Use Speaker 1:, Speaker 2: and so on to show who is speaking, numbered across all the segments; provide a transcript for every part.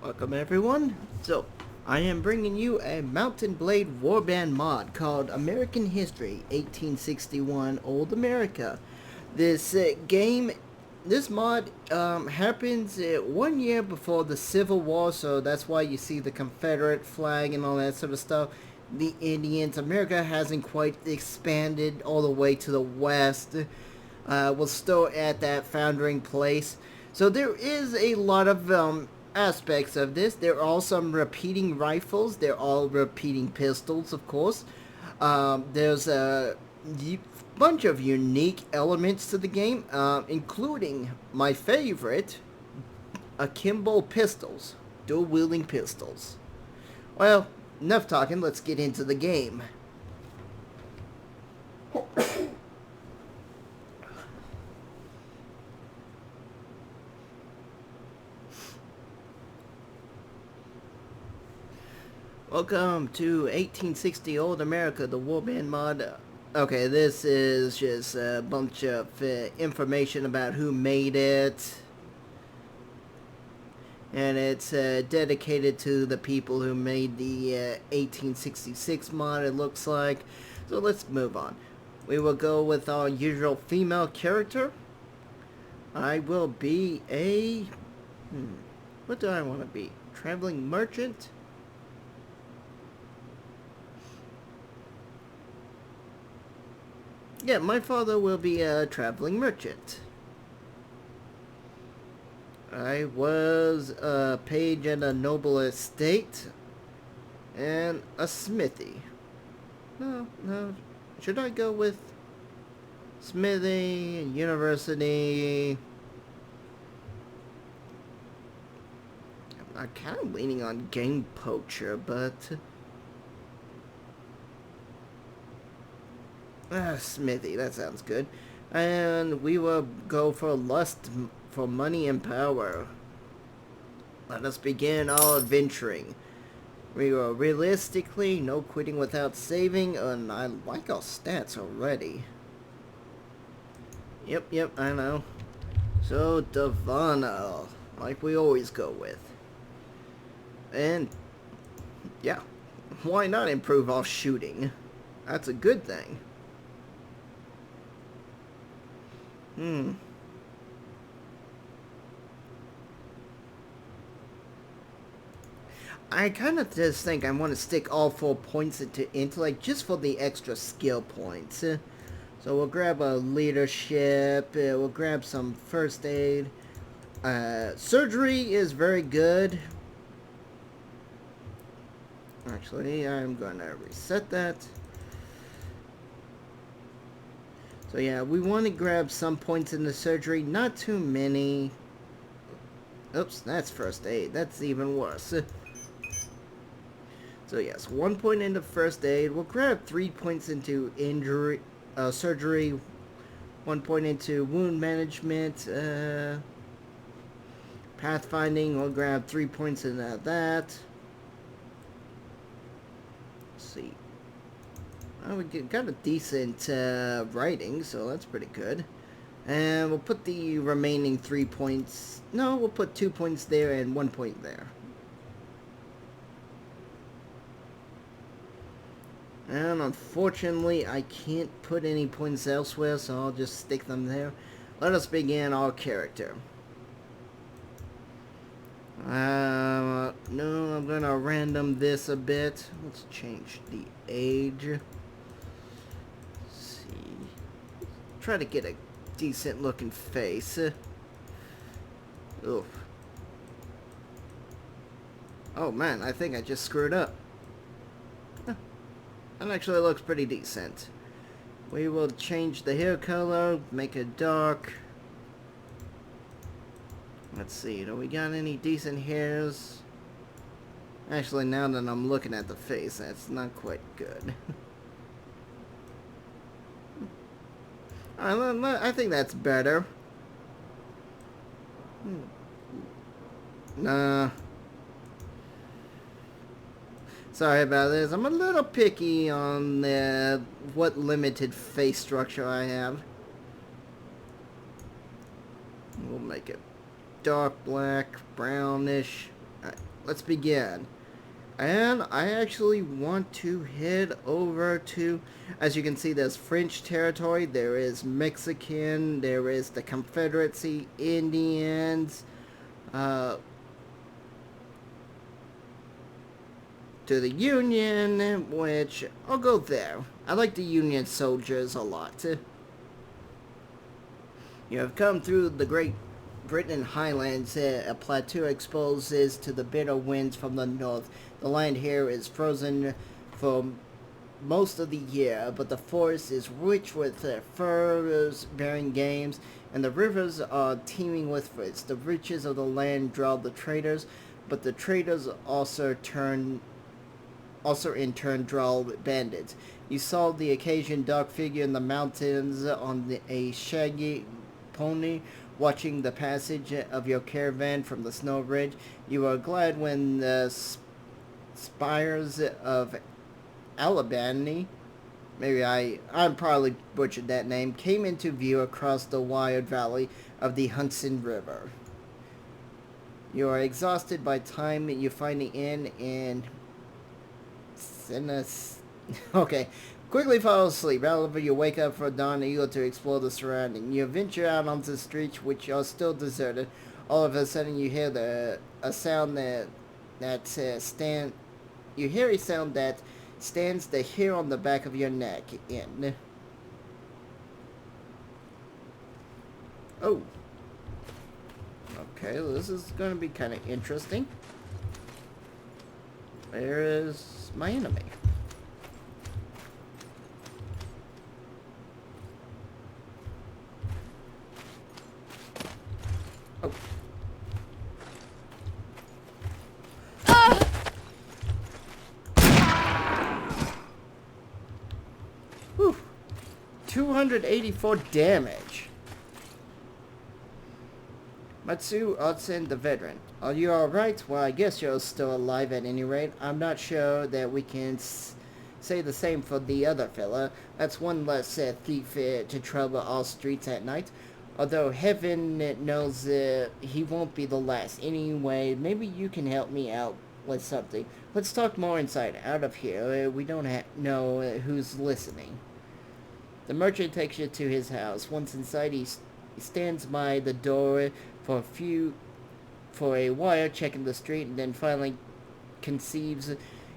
Speaker 1: Welcome everyone. So, I am bringing you a Mountain Blade Warband mod called American History 1861 Old America. This this mod happens 1 year before the Civil War, so that's why you see the Confederate flag and all that sort of stuff. The Indians, America hasn't quite expanded all the way to the west. We're still at that founding place. So there is a lot of aspects of this. There are some repeating rifles. They're all repeating pistols, of course. There's a bunch of unique elements to the game, including my favorite, akimbo pistols, dual-wielding pistols. Well, enough talking. Let's get into the game. Welcome to 1860 Old America, the Warband mod. Okay, this is just a bunch of information about who made it. And it's dedicated to the people who made the 1866 mod, it looks like. So let's move on. We will go with our usual female character. I will be a... what do I want to be? Traveling merchant? Yeah, my father will be a traveling merchant. I was a page at a noble estate and a smithy. No. Should I go with smithy, university? I'm kind of leaning on game poacher, but... smithy, that sounds good. And we will go for lust for money and power. Let us begin our adventuring. We will realistically, no quitting without saving, and I like our stats already. Yep, I know. So, Davana, like we always go with. And, yeah, why not improve our shooting? That's a good thing. I kind of just think I want to stick all 4 points into intellect just for the extra skill points. So we'll grab a leadership, we'll grab some first aid. Surgery is very good. Actually, I'm gonna reset that. So yeah, we want to grab some points in the surgery, not too many. Oops, that's first aid. That's even worse. So yes, 1 point into first aid. We'll grab 3 points into surgery. 1 point into wound management. Pathfinding. We'll grab 3 points into that. Let's see. Oh, we got a decent writing, so that's pretty good. And we'll put the remaining 3 points... No, we'll put 2 points there and 1 point there. And unfortunately, I can't put any points elsewhere, so I'll just stick them there. Let us begin our character. No, I'm gonna random this a bit. Let's change the age. Try to get a decent looking face. Oof. Oh man, I think I just screwed up. That actually looks pretty decent. We will change the hair color, make it dark. Let's see, do we got any decent hairs? Actually, now that I'm looking at the face, that's not quite good. I think that's better. Nah. Sorry about this. I'm a little picky on what limited face structure I have. We'll make it dark black, brownish. let's begin. And I actually want to head over to, as you can see, there's French territory, there is Mexican, there is the Confederacy, Indians, to the Union, which I'll go there. I like the Union soldiers a lot. You have come through the Great Britain Highlands, a plateau exposes to the bitter winds from the north. The land here is frozen for most of the year, but the forest is rich with furs-bearing games, and the rivers are teeming with fish. The riches of the land draw the traders, but the traders also in turn draw bandits. You saw the occasion dark figure in the mountains on a shaggy pony, watching the passage of your caravan from the snow ridge. You are glad when the spires of Alabama, I'm probably butchered that name, came into view across the wide valley of the Hudson River. You are exhausted by time you find the inn in Okay. Quickly fall asleep. However, you wake up for dawn eager to explore the surrounding. You venture out onto the streets, which are still deserted. All of a sudden, you hear a sound You hear a sound that stands the hair on the back of your neck in. Oh. Okay, well, this is going to be kind of interesting. Where is my enemy? Oh. Whew. 284 damage. Matsu Otsen, the veteran. Are you alright? Well, I guess you're still alive at any rate. I'm not sure that we can say the same for the other fella. That's one less thief to trouble all streets at night. Although heaven knows he won't be the last. Anyway, maybe you can help me out with something. Let's talk more inside. Out of here. We don't know who's listening. The merchant takes you to his house. Once inside, he stands by the door for a while, checking the street, and then finally conceives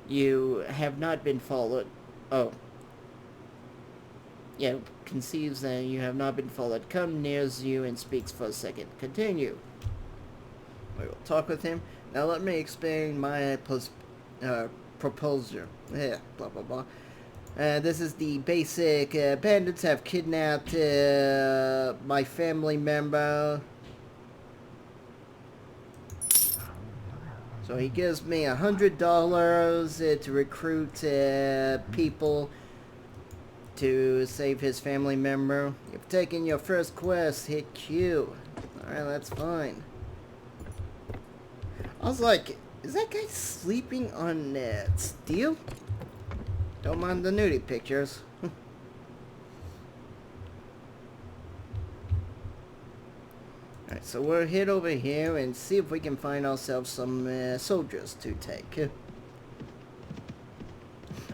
Speaker 1: you have not been followed. Oh. Yeah, conceives that you have not been followed. Come nears you and speaks for a second. Continue. We will talk with him. Now let me explain my proposal. Yeah, blah blah blah. This is the basic. Bandits have kidnapped my family member. So he gives me $100 to recruit people to save his family member. You've taken your first quest. Hit Q. Alright, that's fine. I was like, is that guy sleeping on steel? Don't mind the nudie pictures. Alright, so we'll head over here and see if we can find ourselves some soldiers to take.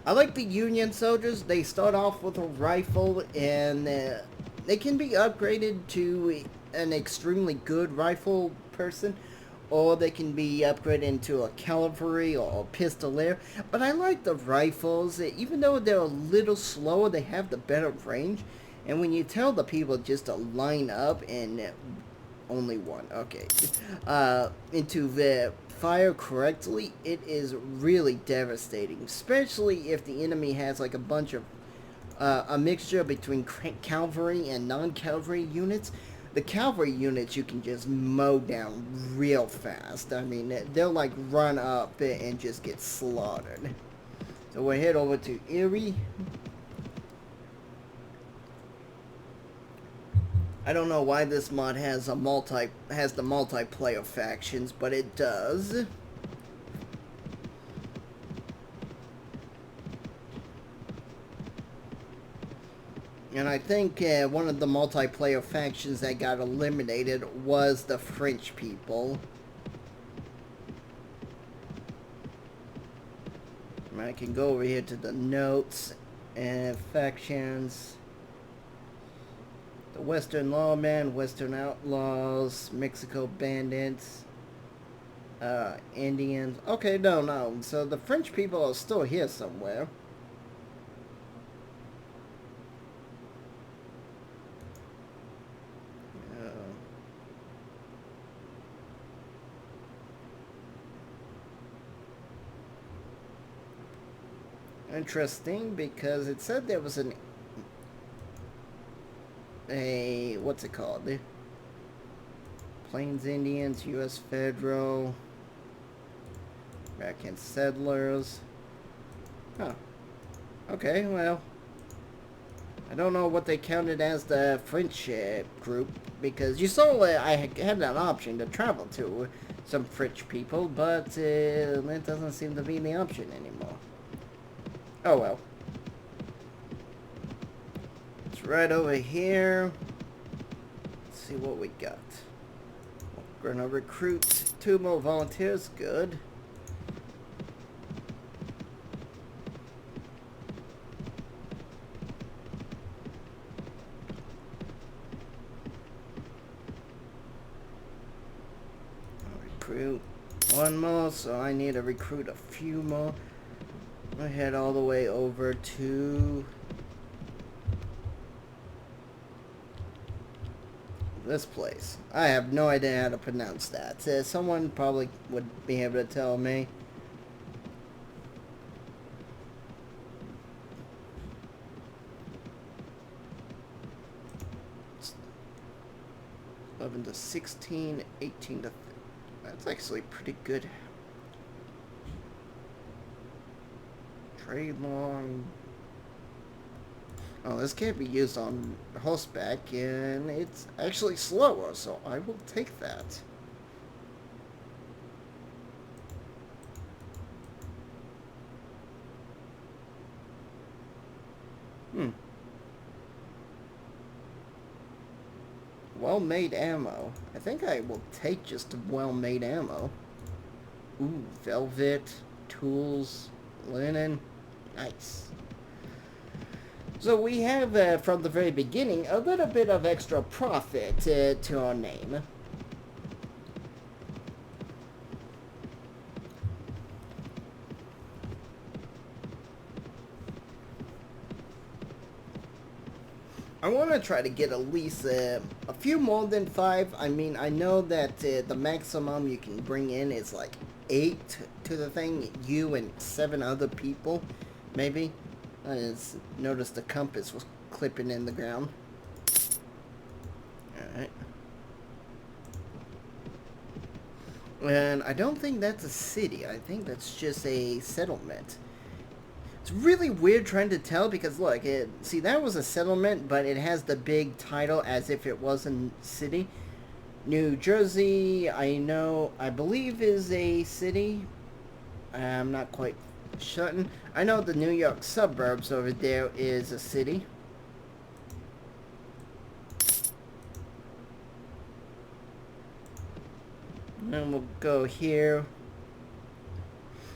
Speaker 1: I like the Union soldiers. They start off with a rifle and they can be upgraded to an extremely good rifle person, or they can be upgraded into a cavalry or a pistolier. But I like the rifles. Even though they're a little slower, they have the better range. And when you tell the people just to line up and only one, okay, into the fire correctly, it is really devastating, especially if the enemy has like a bunch of a mixture between cavalry and non-cavalry units. The cavalry units you can just mow down real fast. I mean, they'll like run up and just get slaughtered. So we'll head over to Erie. I don't know why this mod has the multiplayer factions, but it does. And I think one of the multiplayer factions that got eliminated was the French people. I can go over here to the notes and factions. The Western Lawmen, Western Outlaws, Mexico Bandits, Indians. Okay, no. So the French people are still here somewhere. Interesting, because it said there was what's it called? The Plains Indians, U.S. Federal, American settlers. Huh. Okay, well, I don't know what they counted as the French group, because you saw I had an option to travel to some French people, but that doesn't seem to be the option anymore. Oh well. It's right over here. Let's see what we got. We're gonna recruit 2 more volunteers. Good. I'll recruit 1 more, so I need to recruit a few more. I head all the way over to this place. I have no idea how to pronounce that. Someone probably would be able to tell me. It's 11 to 16, 18 to... That's actually pretty good. Trade long. Oh, this can't be used on horseback, and it's actually slower, so I will take that. Well-made ammo. I think I will take just well-made ammo. Ooh, velvet, tools, linen. Nice. So we have, from the very beginning, a little bit of extra profit to our name. I want to try to get at least a few more than 5. I mean, I know that the maximum you can bring in is like 8 to the thing. You and 7 other people, maybe. I just noticed the compass was clipping in the ground. Alright. And I don't think that's a city. I think that's just a settlement. It's really weird trying to tell because, look, see, that was a settlement, but it has the big title as if it was a city. New Jersey, I believe is a city. I'm not quite certain. I know the New York suburbs over there is a city. And we'll go here.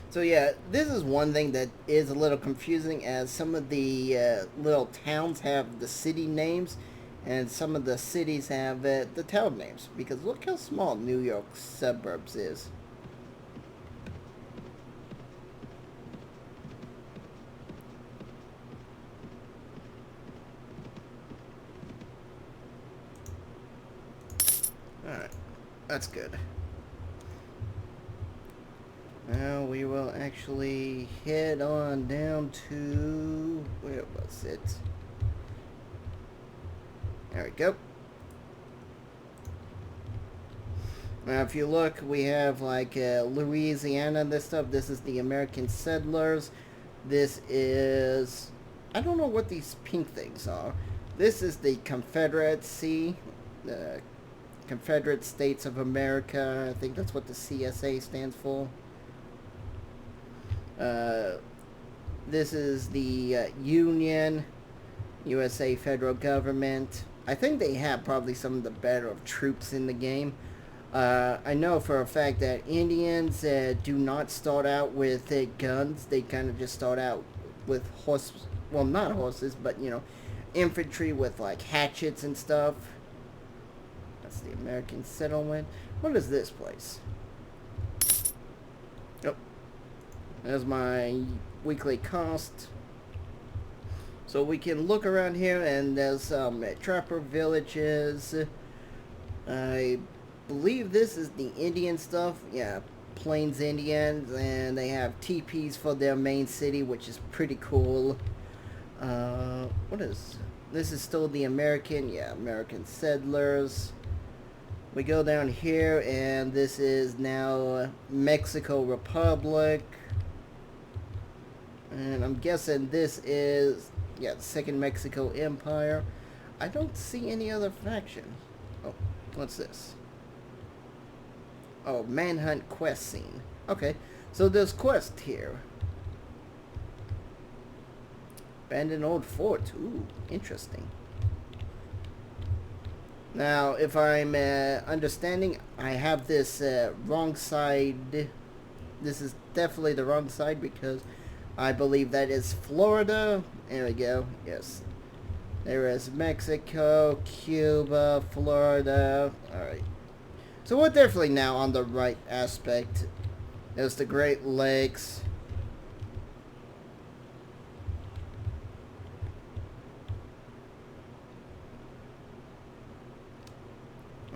Speaker 1: So yeah, this is one thing that is a little confusing, as some of the little towns have the city names and some of the cities have the town names, because look how small New York suburbs is. Alright, that's good. Now we will actually head on down to... where was it? There we go. Now if you look, we have like Louisiana, this stuff. This is the American settlers. This is... I don't know what these pink things are. This is the Confederacy. The Confederate States of America. I think that's what the CSA stands for. This is the Union, USA federal government. I think they have probably some of the better of troops in the game. I know for a fact that Indians do not start out with guns. They kind of just start out with horses. Well, not horses, but, you know, infantry with, like, hatchets and stuff. That's the American settlement. What is this place? Oh. There's my weekly cost. So we can look around here, and there's some trapper villages. I believe this is the Indian stuff. Yeah, Plains Indians, and they have teepees for their main city, which is pretty cool. What is this? Is still the American? Yeah, American settlers. We go down here, and this is now Mexico Republic. And I'm guessing this is, yeah, the Second Mexico Empire. I don't see any other faction. Oh, what's this? Oh, Manhunt quest scene. Okay, so there's quest here. Abandoned old fort. Ooh, interesting. Now, if I'm understanding, I have this wrong side. This is definitely the wrong side because I believe that is Florida. There we go. Yes. There is Mexico, Cuba, Florida. Alright. So we're definitely now on the right aspect. There's the Great Lakes.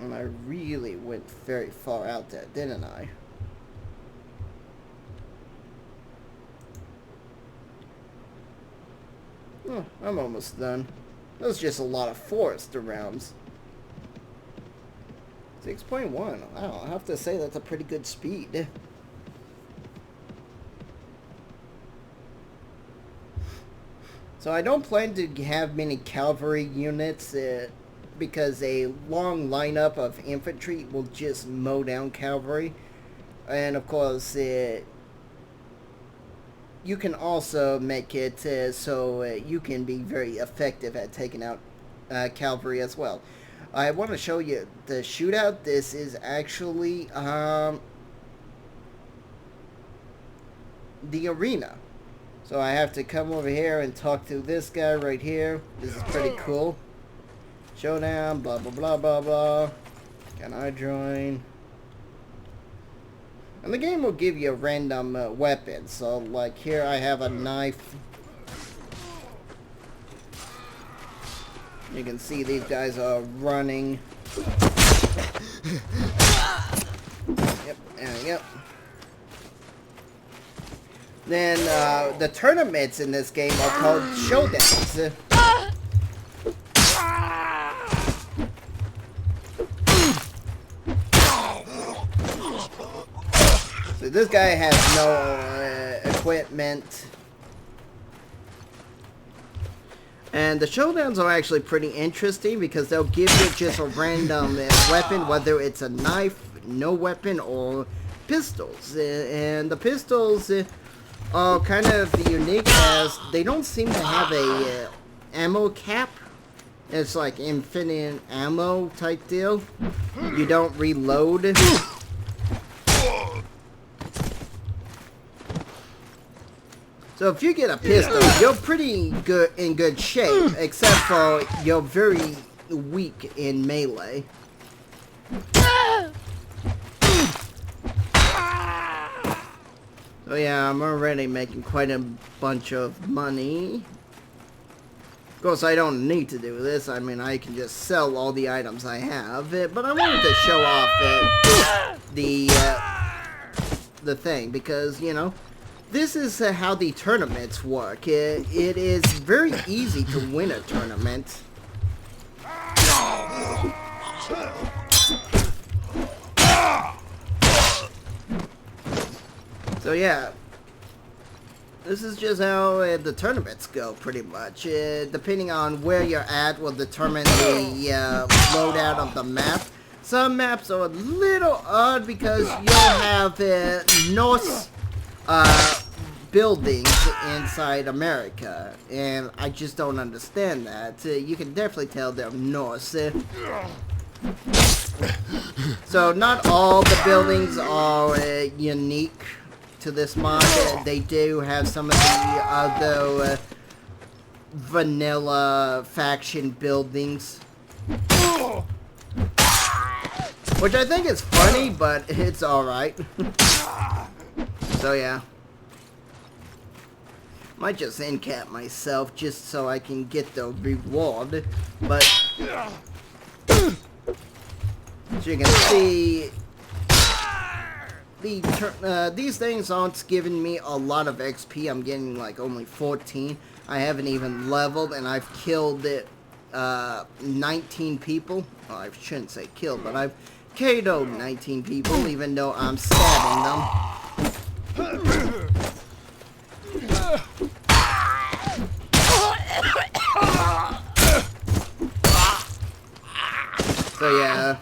Speaker 1: And I really went very far out there, didn't I? Oh, I'm almost done. There's just a lot of forest around. 6.1. Wow, I have to say that's a pretty good speed. So I don't plan to have many cavalry units because a long lineup of infantry will just mow down cavalry. And of course, you can also make it so you can be very effective at taking out cavalry as well. I want to show you the shootout. This is actually the arena. So I have to come over here and talk to this guy right here. This is pretty cool. Showdown, blah, blah, blah, blah, blah. Can I join? And the game will give you a random weapon. So, like, here I have a knife. You can see these guys are running. Yep, there we go. Then, the tournaments in this game are called showdowns. So this guy has no equipment. And the showdowns are actually pretty interesting because they'll give you just a random weapon, whether it's a knife, no weapon, or pistols. And the pistols are kind of unique as they don't seem to have a ammo cap. It's like infinite ammo type deal. You don't reload. So if you get a pistol, you're pretty good in good shape, except for you're very weak in melee. So yeah, I'm already making quite a bunch of money. Of course, I don't need to do this. I mean, I can just sell all the items I have. But I wanted to show off the thing because, you know, this is how the tournaments work. It is very easy to win a tournament. So yeah, this is just how the tournaments go, pretty much. Depending on where you're at will determine the loadout of the map. Some maps are a little odd because you'll have Norse buildings inside America, and I just don't understand that. You can definitely tell they're Norse. So not all the buildings are unique to this mod. They do have some of the other vanilla faction buildings. Which I think is funny, but it's alright. So yeah. Might just end cap myself just so I can get the reward. But as you can see, these things aren't giving me a lot of XP. I'm getting like only 14. I haven't even leveled, and I've killed 19 people. Well, I shouldn't say killed, but I've KO'd 19 people, even though I'm stabbing them. So yeah.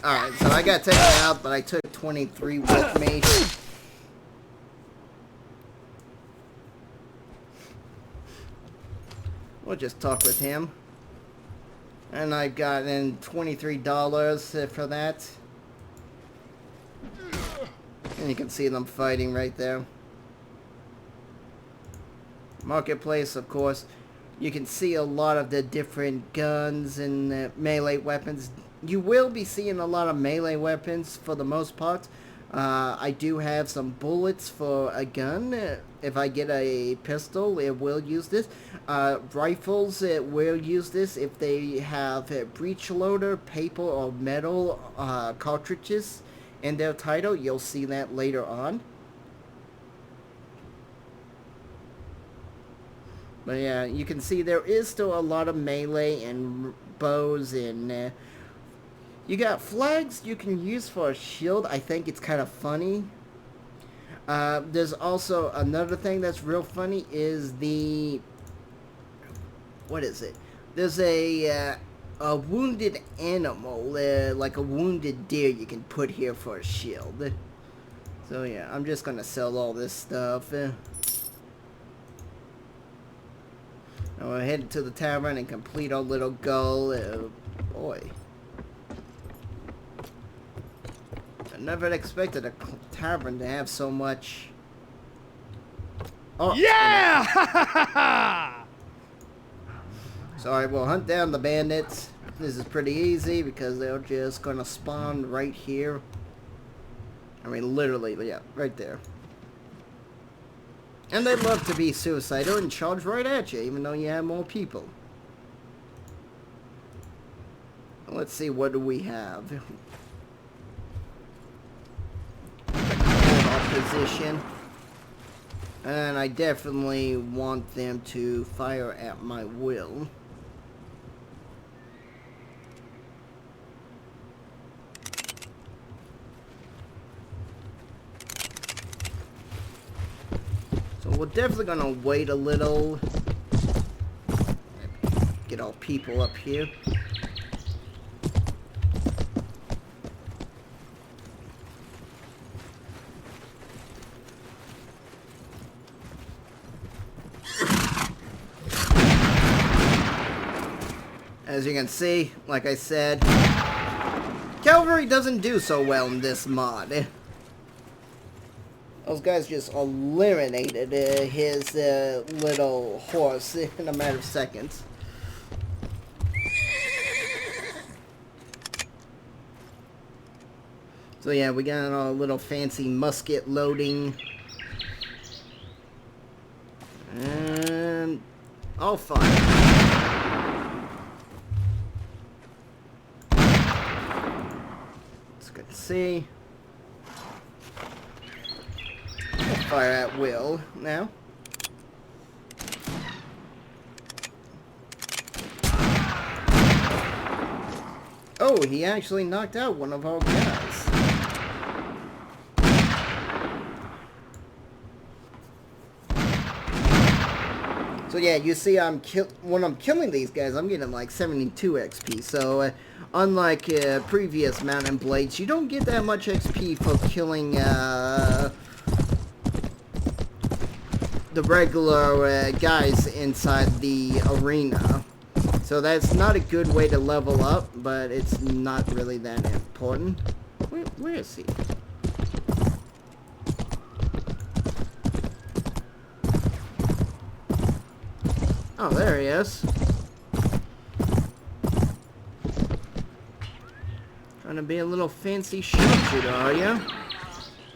Speaker 1: Alright, so I got taken out, but I took 23 with me. We'll just talk with him. And I've gotten $23 for that. And you can see them fighting right there. Marketplace, of course. You can see a lot of the different guns and melee weapons. You will be seeing a lot of melee weapons for the most part. I do have some bullets for a gun. If I get a pistol, it will use this. Rifles, it will use this if they have a breech loader, paper, or metal cartridges in their title. You'll see that later on. But yeah, you can see there is still a lot of melee and bows and you got flags you can use for a shield. I think it's kind of funny. There's also another thing that's real funny is the... What is it? There's a wounded animal, like a wounded deer you can put here for a shield. So yeah, I'm just going to sell all this stuff. Now we're headed to the tavern and complete our little goal. Boy. I never expected a tavern to have so much. Oh, yeah! So I will hunt down the bandits. This is pretty easy because they're just gonna spawn right here. I mean, literally, yeah, right there. And they love to be suicidal and charge right at you, even though you have more people. Let's see, what do we have? Position. And I definitely want them to fire at my will. So we're definitely gonna wait a little. Get all people up here. As you can see, like I said, cavalry doesn't do so well in this mod. Those guys just eliminated his little horse in a matter of seconds. So yeah, we got our little fancy musket loading. And I'll fire. See, fire at will now. Oh, he actually knocked out one of our guys. So yeah, you see, when I'm killing these guys, I'm getting like 72 XP. So unlike previous Mountain Blades, you don't get that much XP for killing the the regular guys inside the arena. So that's not a good way to level up, but it's not really that important. Where is he? Oh, there he is. Trying to be a little fancy sharpshooter, are you?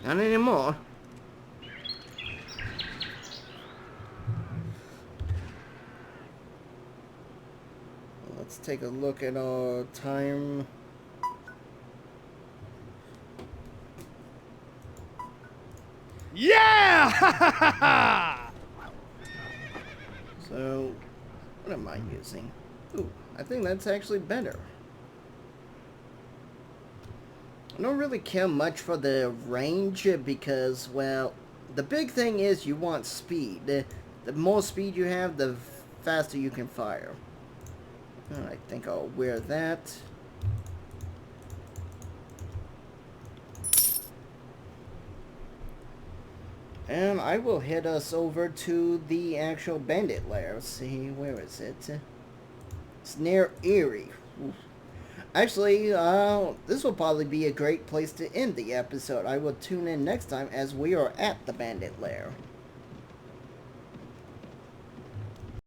Speaker 1: Not anymore. Let's take a look at our time.
Speaker 2: Yeah!
Speaker 1: So, what am I using? Ooh, I think that's actually better. I don't really care much for the range because, well, the big thing is you want speed. The more speed you have, the faster you can fire. I think I'll wear that. And I will head us over to the actual bandit lair. Let's see, where is it? It's near Erie. Oof. Actually, this will probably be a great place to end the episode. I will tune in next time as we are at the bandit lair.